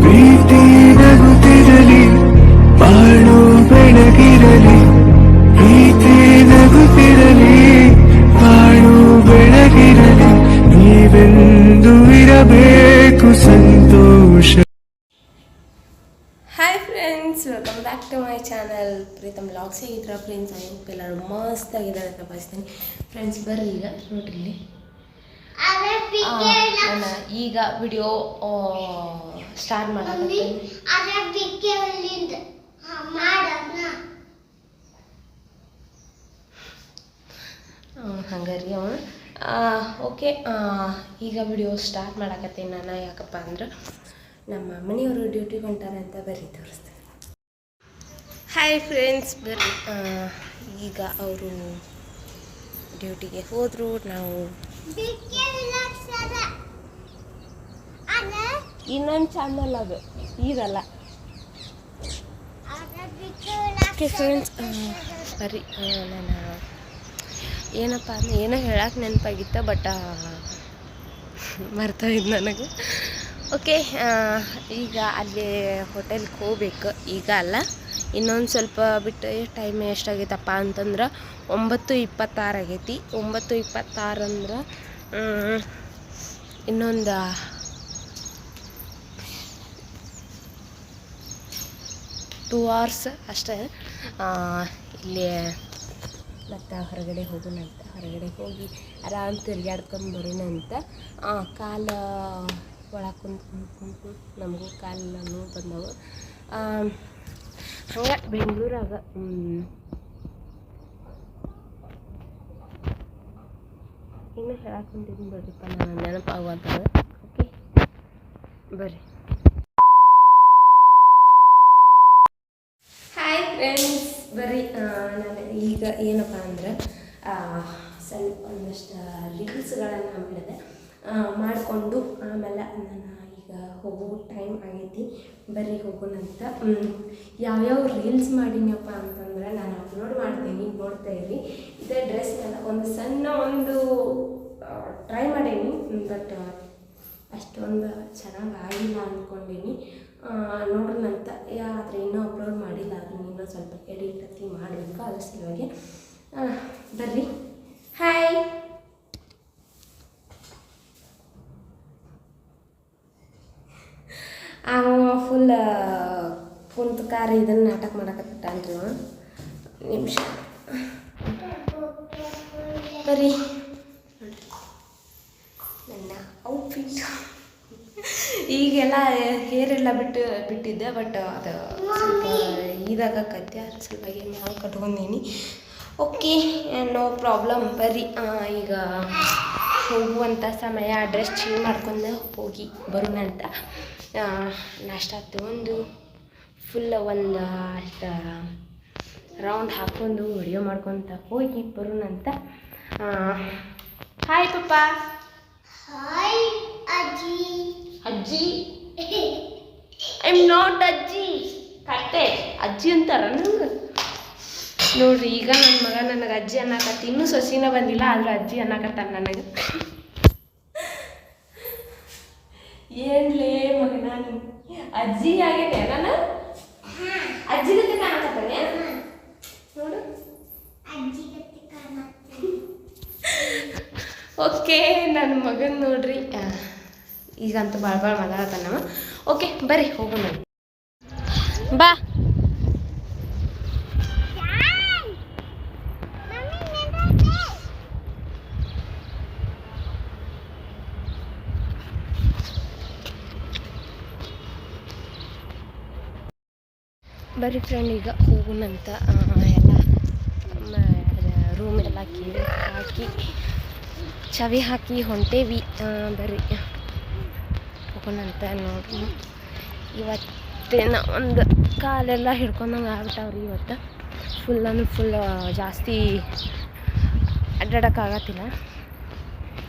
ಪ್ರೀತಿ ನಗುತ್ತಿರಲಿ, ಬಾಳು ಬೆಳಗಿರಲಿ. ಪ್ರೀತಿ ನಗುತ್ತಿರಲಿ, ಬಾಳು ಬೆಳಗಿರಲಿ. ನೀವೆಂದು ಇರಬೇಕು ಸಂತೋಷ. Hi friends, welcome back to my channel Preetham vlogs. ಹೇಗಿದ್ರ ಫ್ರೆಂಡ್ಸ್? ಐ ಹೋಪ್ ಎಲ್ಲರೂ ಮಸ್ತ್ ಆಗಿದ್ದಾರೆ ಅಂತ ಭಾವಿಸ್ತೀನಿ. ಫ್ರೆಂಡ್ಸ್ ಬರ್ರಿ, ಈಗ ನೋಡ್ರಿ, ನಾನು ಈಗ ವಿಡಿಯೋ ಸ್ಟಾರ್ಟ್ ಮಾಡಕ್ಕೆ ಹಂಗಾರಿ ಅವ ಓಕೆ. ಈಗ ವಿಡಿಯೋ ಸ್ಟಾರ್ಟ್ ಮಾಡಕತ್ತೀನಿ ನಾನು. ಯಾಕಪ್ಪ ಅಂದ್ರೆ ನಮ್ಮ ಮನೆಯವರು ಡ್ಯೂಟಿಗೆ ಹೊಂಟಾರೆ ಅಂತ ಬರ್ರಿ ತೋರಿಸ್ತೀನಿ. ಹಾಯ್ ಫ್ರೆಂಡ್ಸ್, ಬರ್ರಿ. ಈಗ ಅವರು ಡ್ಯೂಟಿಗೆ ಹೋದರು. ನಾವು ಇನ್ನೊಂದು ಚಾನಲ್ ಅದು, ಇದಲ್ಲ. ಓಕೆ ಫ್ರೆಂಡ್ಸ್, ಬರ್ರಿ. ನಾನು ಏನಪ್ಪ ಅಂದ್ರೆ ಏನೋ ಹೇಳಕ್ಕೆ ನೆನಪಾಗಿತ್ತು, ಬಟ್ ಮರ್ತೋಯ್ತು ನನಗೆ. ಓಕೆ, ಈಗ ಅಲ್ಲಿ ಹೋಟೆಲ್ಗೆ ಹೋಗ್ಬೇಕು. ಈಗ ಅಲ್ಲ, ಇನ್ನೊಂದು ಸ್ವಲ್ಪ ಬಿಟ್ಟು. ಟೈಮ್ ಎಷ್ಟಾಗೈತಪ್ಪ ಅಂತಂದ್ರೆ 9:26 ಆಗೈತಿ. 9:26 ಅಂದ್ರೆ ಇನ್ನೊಂದು 2 hours ಅಷ್ಟೇ. ಇಲ್ಲಿ ಮತ್ತು ಹೊರಗಡೆ ಹೋಗೋಣಂತ. ಹೊರಗಡೆ ಹೋಗಿ ಆರಾಮ್ ತಿರ್ಗಾಡ್ಕೊಂಡು ಬರೋಣಂತ. ಕಾಲು ಒಳಗೆ ಕುಂತ್ಕೊಂಡು ನಮಗೂ ಕಾಲು ನೋವು ಬಂದವು. ಹಂಗೆ ಬೆಂಗಳೂರಾಗ ಇನ್ನೂ ಹೇಳಕ್ಕೊಂತಿದ್ದೀನಿ ಬರ್ರಿಪ್ಪ, ನಾನು ನೆನಪಾಗುವಂಥದ್ದು. ಓಕೆ ಬರ್ರಿ. ಹಾಯ್ ಫ್ರೆಂಡ್ಸ್, ಬರ್ರಿ. ನಾನು ಈಗ ಏನಪ್ಪ ಅಂದ್ರೆ ಸ್ವಲ್ಪ ಒಂದಷ್ಟು ರೀಲ್ಸ್ಗಳನ್ನು ಮಾಡಿಕೊಂಡು ಆಮೇಲೆ ನಾನು ಈಗ ಹೋಗೋ ಟೈಮ್ ಆಗೈತಿ. ಬರ್ರಿ ಹೋಗೋಣಂತ. ಯಾವ್ಯಾವ ರೀಲ್ಸ್ ಮಾಡೀನಪ್ಪ ಅಂತಂದ್ರೆ ನಾನು ಅಪ್ಲೋಡ್ ಮಾಡ್ತೀನಿ, ನೋಡ್ತಾ ಇರಿ. ಇದೇ ಡ್ರೆಸ್ ಮೇಲೆ ಒಂದು ಸಣ್ಣ ಟ್ರೈ ಮಾಡೀನಿ, ಬಟ್ ಅಷ್ಟೊಂದು ಚೆನ್ನಾಗಿ ಆಗಿಲ್ಲ ಅಂದ್ಕೊಂಡೀನಿ. ನೋಡೋಣಂತ. ಆದರೆ ಇನ್ನೂ ಅಪ್ಲೋಡ್ ಮಾಡಿಲ್ಲ, ಅದನ್ನು ಇನ್ನೂ ಸ್ವಲ್ಪ ಎಡಿಟ್ ಮಾಡಬೇಕು. ಅದ್ರ ಸಲುವಾಗಿ ಬರ್ರಿ. ಹಾಯ್. ಫುಲ್ ಕುಂತ್ಕಾರಿ ಇದನ್ನು ನಾಟಕ ಮಾಡಕತ್ತಾನ್ರಿ ಅವ. ನಿಮಿಷ ಬರ್ರಿ. ನನ್ನ ಔಟ್ಫಿಟ್ ಈಗೆಲ್ಲ ಹೇರೆಲ್ಲ ಬಿಟ್ಟಿದ್ದೆ, ಬಟ್ ಅದು ಸ್ವಲ್ಪ ಇದಾಗಕತ್ತೆ. ಅದ್ರ ಸಲುವಾಗಿ ನಾವು ಕಟ್ಕೊಂಡೀನಿ. Okay, no problem. ಬರ್ರಿ. ಈಗ ಹೋಗುವಂಥ ಸಮಯ. ಡ್ರೆಸ್ ಚೇಂಜ್ ಮಾಡ್ಕೊಂಡು ಹೋಗಿ ಬರೋಣಂತ. ನಾಷ್ಟ ತಗೊಂಡು ಫುಲ್ ಒಂದು ಅಷ್ಟು ರೌಂಡ್ ಹಾಕ್ಕೊಂಡು ವಿಡಿಯೋ ಮಾಡ್ಕೊತ ಹೋಗಿ ಬರೋಣಂತ. ಹಾಯ್ ಪಪ್ಪ. ಹಾಯ್ ಅಜ್ಜಿ. ಅಜ್ಜಿ ಐ ಆಮ್ ನಾಟ್ ಅಜ್ಜಿ. ಕತ್ತೆ ಅಜ್ಜಿ ಅಂತಾರ ನಂಗೆ. ನೋಡ್ರಿ, ಈಗ ನನ್ನ ಮಗ ನನಗೆ ಅಜ್ಜಿ ಅನ್ನಕತ್ತಿ. ಇನ್ನೂ ಸೊಸಿನ ಬಂದಿಲ್ಲ, ಆದ್ರೆ ಅಜ್ಜಿ ಅನ್ನಕತ್ತಾನ ನನಗೆ. ಏನ್ಲೇ ಮಗ, ನಾನು ಅಜ್ಜಿ ಆಗೇನೆ. ನಾನು ಅಜ್ಜಿ ಗತೆ ಕಾಣಕತ್ತಾನೆ ನೋಡು. ಓಕೆ, ನನ್ನ ಮಗನ ನೋಡ್ರಿ. ಈಗಂತೂ ಭಾಳ ಮಾತಾಡತ್ತಾನವ. ಓಕೆ ಬರ್ರಿ ಹೋಗೋಣ. ಬಾ. ಬರ್ರಿ ಫ್ರೆಂಡ್, ಈಗ ಹೋಗೋಣಂತ. ಎಲ್ಲ ರೂಮೆಲ್ಲ ಹಾಕಿ ಚಾವಿ ಹಾಕಿ ಹೊಂಟೇವಿ. ಬರ್ರಿ ಹೋಗೋಣಂತ. ನೋಡ್ರಿ, ಇವತ್ತೇನ ಒಂದು ಕಾಲೆಲ್ಲ ಹಿಡ್ಕೊಂಡಂಗೆ ಆಗ್ಬಿಟ್ಟವ್ರಿ. ಇವತ್ತು ಫುಲ್ ಅಂದ್ರೆ ಫುಲ್ ಜಾಸ್ತಿ ಅಡ್ಡಾಡೋಕ್ಕಾಗತ್ತಿಲ್ಲ.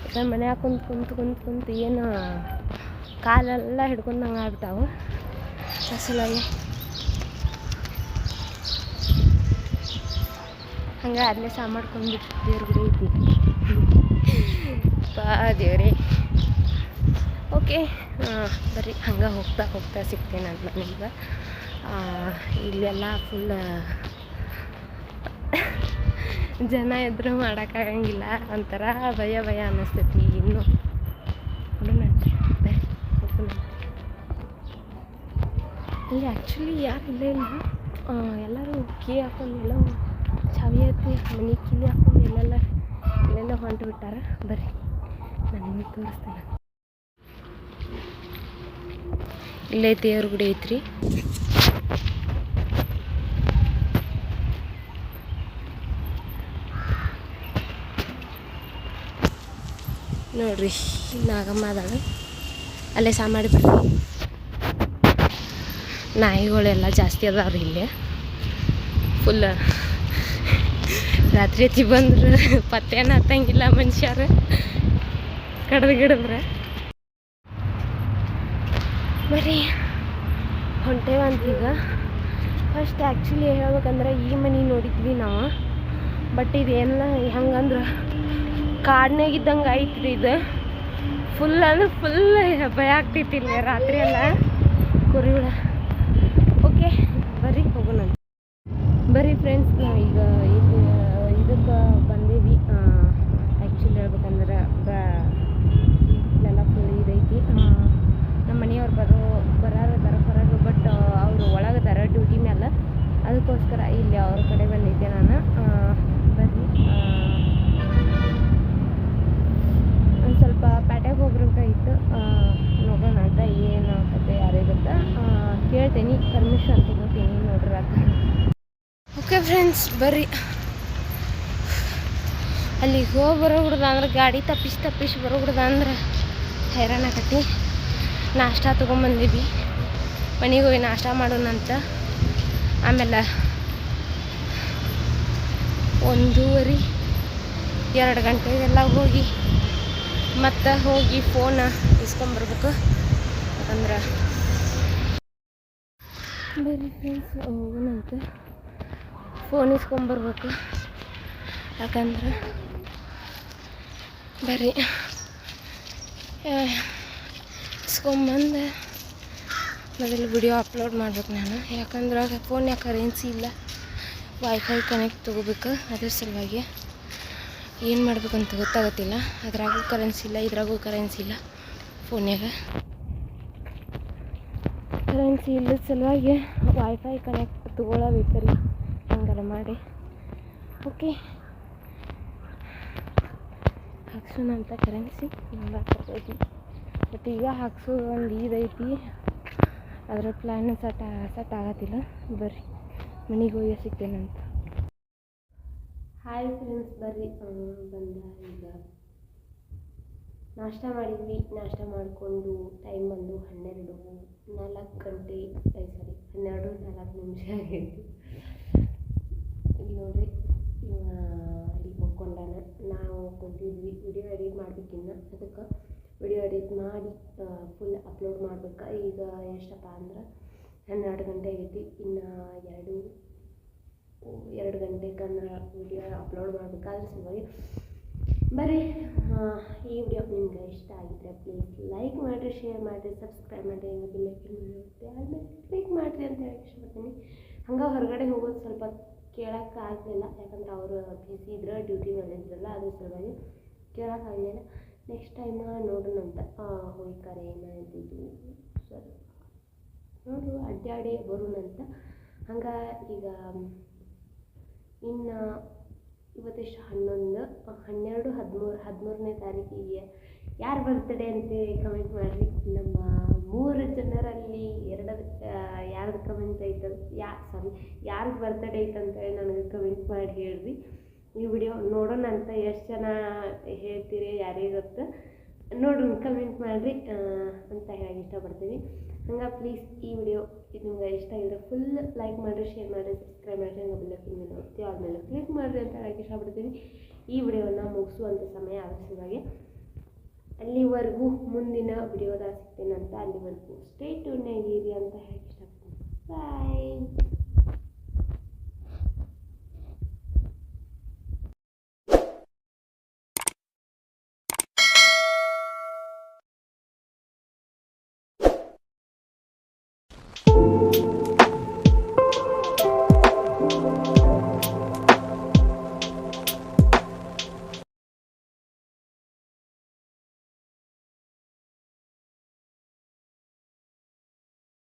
ಯಾಕಂದ್ರೆ ಮನ್ಯಾಗ ಕುಂತು ಏನು ಕಾಲೆಲ್ಲ ಹಿಡ್ಕೊಂಡಂಗೆ ಆಗ್ಬಿಟ್ಟಾವು. ಅಸಲಾಗಿ ಹಂಗೆ ಅಲ್ಲೇ ಸಾಮಾಡ್ಕೊಂಡ್ಬಿಟ್ಟು ದೇವ್ರ ಗುಡಿ ಐತಿ. ಯಪ್ಪ ದೇವ್ರಿ. ಓಕೆ, ಬರ್ರಿ ಹಂಗೆ ಹೋಗ್ತಾ ಹೋಗ್ತಾ ಸಿಗ್ತೇನೆ ಅಂತ ನಿಮ್ಗೆ. ಇಲ್ಲೆಲ್ಲ ಫುಲ್ ಜನ ಎದುರು ಮಾಡೋಕ್ಕಾಗಂಗಿಲ್ಲ, ಒಂಥರ ಭಯ ಭಯ ಅನ್ನಿಸ್ತೈತಿ. ಇನ್ನೂ ನೋಡೋಣಂತೆ ಬರ್ರಿ ಹೋಗೋಣ. ಇಲ್ಲಿ ಆ್ಯಕ್ಚುಲಿ ಯಾರು ಇಲ್ಲೇ ಇಲ್ಲ, ಎಲ್ಲರೂ ಕೀ ಹಾಕೊಂಡು ಎಲ್ಲ ಚಾವಿ ಐತಿ ಮನೆ ಕೀ ಹಾಕೊಂಡು ಇಲ್ಲೆಲ್ಲ ಹೊಂಟು ಬಿಟ್ಟಾರ. ಬರ್ರಿ ನಾನು ನಿಮಗೆ ತೋರಿಸ್ತೇನೆ. ಇಲ್ಲೇ ದೇವ್ರ ಗುಡಿ ಐತ್ರಿ. ನೋಡ್ರಿ ನಾಗಮ್ಮ ಅದಾಳ, ಅಲ್ಲೇ ಸಾಮಾಡಿ ಬರ್ತೀವಿ. ನಾಯಿಗಳೆಲ್ಲ ಜಾಸ್ತಿ ಅದಾವ್ರಿ ಇಲ್ಲೇ. ಫುಲ್ ರಾತ್ರಿ ಹೊತ್ತಿ ಬಂದ್ರೆ ಪತ್ತೇನ ಹತ್ತಂಗಿಲ್ಲ ಮನುಷ್ಯರು ಕಡ್ದು ಗಿಡದ್ರೆ. ಬರೀ ಹೊಂಟೇವಂತೀಗ. ಫಸ್ಟ್ ಆ್ಯಕ್ಚುಲಿ ಹೇಳ್ಬೇಕಂದ್ರೆ ಈ ಮನೆ ನೋಡಿದ್ವಿ ನಾವು, ಬಟ್ ಇದೇನಿಲ್ಲ ಹಂಗಂದ್ರೆ ಕಾಡ್ನಾಗಿದ್ದಂಗೆ ಐತ್ರಿ ಇದು. ಫುಲ್ ಅಂದ್ರೆ ಫುಲ್ ಭಯ ಆಗ್ತೈತಿ ಇಲ್ಲಿ ರಾತ್ರಿ ಎಲ್ಲ ಕುರಿಗಳ. ಓಕೆ ಬರ್ರಿ ಹೋಗೋಣ. ಬರ್ರಿ ಫ್ರೆಂಡ್ಸ್, ನಾವು ಈಗ ಇದಕ್ಕೆ ಬಂದೀವಿ. ಆ್ಯಕ್ಚುಲಿ ಹೇಳ್ಬೇಕಂದ್ರೆ ಇಲ್ಲೆಲ್ಲ ಫುಲ್ ಇದೈತಿ. ನಮ್ಮ ಮನೆಯವ್ರು ಬರೋರು ಹೊರಗೆ, ಬಟ್ ಅವರು ಒಳಗದಾರ ಡ್ಯೂಟಿ ಮೇಲೆ. ಅದಕ್ಕೋಸ್ಕರ ಇಲ್ಲಿ ಅವ್ರ ಕಡೆ ಬಂದಿದ್ದೆ ನಾನು. ಬರ್ರಿ ಒಂದು ಸ್ವಲ್ಪ ಪ್ಯಾಟ್ಯಾಗ ಹೋಗ್ಬೇಕಾಗಿತ್ತು, ನೋಡೋಣ ಅಂತ. ಏನು ಕತೆ ಯಾರಿಗುತ್ತೆ ಕೇಳ್ತೀನಿ, ಪರ್ಮಿಷನ್ ತಗೋತೀನಿ ನೋಡ್ರಿ ಅದು. ಓಕೆ ಫ್ರೆಂಡ್ಸ್ ಬರ್ರಿ, ಅಲ್ಲಿಗೆ ಹೋಗಿ ಬರೋಬಿಡ್ದ ಅಂದ್ರೆ ಗಾಡಿ ತಪ್ಪಿಸಿ ಬರೋಬಿಡ್ದ ಅಂದ್ರೆ ಹೈರಾಣ ಆಕತಿ. ನಾಷ್ಟ ತೊಗೊಂಬಂದೀವಿ, ಮನೆಗೆ ಹೋಗಿ ನಾಷ್ಟ ಮಾಡೋಣಂತ. ಆಮೇಲೆ 1:30-2 ಗಂಟೆಗೆಲ್ಲ ಹೋಗಿ ಮತ್ತೆ ಹೋಗಿ ಫೋನ್ ಇಸ್ಕೊಂಬರ್ಬೇಕು. ಯಾಕಂದ್ರೆ ಬರ್ರಿ ಫ್ರೆಂಡ್ಸ್ ಹೋಗೋಣಂತ, ಫೋನ್ ಇಸ್ಕೊಂಬರ್ಬೇಕು. ಯಾಕಂದ್ರೆ ಬರ್ರಿ ಇಸ್ಕೊಂಬಂದು ಮೊದಲು ವಿಡಿಯೋ ಅಪ್ಲೋಡ್ ಮಾಡ್ಬೇಕು ನಾನು. ಯಾಕಂದ್ರೆ ಫೋನ್ಯಾಗ ಕರೆನ್ಸಿ ಇಲ್ಲ, ವೈಫೈ ಕನೆಕ್ಟ್ ತೊಗೋಬೇಕು. ಅದ್ರ ಸಲುವಾಗಿ ಏನು ಮಾಡ್ಬೇಕಂತ ಗೊತ್ತಾಗತ್ತಿಲ್ಲ. ಅದ್ರಾಗೂ ಕರೆನ್ಸಿ ಇಲ್ಲ, ಇದ್ರಾಗೂ ಕರೆನ್ಸಿ ಇಲ್ಲ. ಫೋನ್ಯಾಗ ಕರೆನ್ಸಿ ಇಲ್ಲದ ಸಲುವಾಗಿ ವೈಫೈ ಕನೆಕ್ಟ್ ತೊಗೊಳಬೇಕಲ್ಲ, ಹಂಗಾರ ಮಾಡಿ. ಓಕೆ ಹಾಕ್ಸೋಣ ಅಂತ ಕರೆನ್ಸಿ ನೋಡಾಕತ್ತೈತಿ. ಬಟ್ ಈಗ ಹಾಕ್ಸೋದು ಒಂದು ಇದೈತಿ, ಅದರ ಪ್ಲ್ಯಾನ್ ಸೆಟ್ ಆಗತ್ತಿಲ್ಲ. ಬರ್ರಿ ಮನೆಗೆ ಹೋಗಿ ಸಿಗ್ತೇನಂತ. ಹಾಯ್ ಫ್ರೆಂಡ್ಸ್, ಬರ್ರಿ ಬಂದ. ಈಗ ನಾಷ್ಟ ಮಾಡಿದ್ವಿ. ನಾಷ್ಟ ಮಾಡಿಕೊಂಡು ಟೈಮ್ ಬಂದು 12:04 ಆಗೈತಿ. ಇಲ್ಲಿ ನೋಡ್ರಿ ಇಲ್ಲಿ ಮಕ್ಕೊಂಡಾನ. ನಾವು ಕುಂತಿದ್ವಿ ವಿಡಿಯೋ ಎಡಿಟ್ ಮಾಡ್ಬೇಕಿನ್ನ. ಅದಕ್ಕೆ ವಿಡಿಯೋ ಎಡಿಟ್ ಮಾಡಿ ಫುಲ್ ಅಪ್ಲೋಡ್ ಮಾಡ್ಬೇಕು. ಈಗ ಎಷ್ಟಪ್ಪ ಅಂದ್ರೆ 12 ಗಂಟೆ ಆಗೈತಿ. ಇನ್ನು 2 ಗಂಟೆಗಂದ್ರೆ ವಿಡಿಯೋ ಅಪ್ಲೋಡ್ ಮಾಡ್ಬೇಕಾದ್ರೆ ಸಲುವಾಗಿ ಬರ್ರಿ. ಈ ವಿಡಿಯೋ ನಿಮ್ಗೆ ಇಷ್ಟ ಆಗಿದ್ರೆ ಪ್ಲೀಸ್ ಲೈಕ್ ಮಾಡಿರಿ, ಶೇರ್ ಮಾಡಿರಿ, ಸಬ್ಸ್ಕ್ರೈಬ್ ಮಾಡಿರಿ. ಬೆಲ್ಲೈಕನ್ ಬರುತ್ತೆ, ಆದ್ಮೇಲೆ ಕ್ಲಿಕ್ ಮಾಡಿರಿ ಅಂತ ಹೇಳಕ್ಕೆ ಇಷ್ಟಪಡ್ತೀನಿ. ಹಂಗೆ ಹೊರಗಡೆ ಹೋಗೋದು ಸ್ವಲ್ಪ ಕೇಳೋಕ್ಕಾಗಲಿಲ್ಲ, ಯಾಕಂದ್ರೆ ಅವರು ಬಿಸಿ ಇದ್ರೆ ಡ್ಯೂಟಿ ಮೇಲೆ ಇದ್ರಲ್ಲ, ಅದ್ರ ಸಲುವಾಗಿ ಕೇಳೋಕ್ಕಾಗಲಿಲ್ಲ. Next time ನೋಡೋಣಂತ. ಹೋಗ್ತಾರೆ ಏನಾಯ್ತಿದ್ದು ಸರ್ ನೋಡು ಅಡ್ಡಾಡಿ ಬರೋಣಂತ. ಹಂಗೆ ಈಗ ಇನ್ನು ಇವತ್ತೆಷ್ಟು 13ನೇ ತಾರೀಕಿಗೆ ಯಾರು ಬರ್ತ್ಡೇ ಅಂತೇಳಿ ಕಮೆಂಟ್ ಮಾಡಿರಿ. ನಮ್ಮ 3 ಜನರಲ್ಲಿ ಯಾರ್ದು ಕಮೆಂಟ್ ಐತೆ ಯಾರ್ದು ಬರ್ತಡೇ ಐತಂತೇಳಿ ನನಗೆ ಕಮೆಂಟ್ ಮಾಡಿ ಹೇಳ್ರಿ. ಈ ವಿಡಿಯೋ ನೋಡೋಣ ಅಂತ. ಎಷ್ಟು ಜನ ಹೇಳ್ತೀರಿ ಯಾರಿಗೆ ಗೊತ್ತು, ನೋಡ್ರಿ ಕಮೆಂಟ್ ಮಾಡಿರಿ ಅಂತ ಹೇಳಕ್ಕೆ ಇಷ್ಟಪಡ್ತೀನಿ. ಹಂಗೆ ಪ್ಲೀಸ್ ಈ ವಿಡಿಯೋ ನಿಮ್ಗೆ ಇಷ್ಟ ಆಗಿದ್ರೆ ಫುಲ್ ಲೈಕ್ ಮಾಡಿರಿ, ಶೇರ್ ಮಾಡಿರಿ, ಸಬ್ಸ್ಕ್ರೈಬ್ ಮಾಡಿರಿ. ಹಂಗೆ ಬೆಲ್ಲೈಕನ್ ಮೇಲೆ ಒತ್ತಿ ಆದಮೇಲೆ ಕ್ಲಿಕ್ ಮಾಡಿರಿ ಅಂತ ಹೇಳಕ್ಕೆ ಇಷ್ಟಪಡ್ತೀನಿ. ಈ ವಿಡಿಯೋನ ಮುಗಿಸುವಂಥ ಸಮಯ ಅವಶ್ಯವಾಗಿ. ಅಲ್ಲಿವರೆಗೂ ಮುಂದಿನ ವಿಡಿಯೋದಾಗ ಸಿಗ್ತೇನೆ ಅಂತ. ಅಲ್ಲಿವರೆಗೂ ಸ್ಟೇ ಟ್ಯೂನ್ ಆಗಿರಿ ಅಂತ ಹೇಳಕ್ಕೆ ಇಷ್ಟಪಡ್ತೀನಿ. ಬಾಯ್.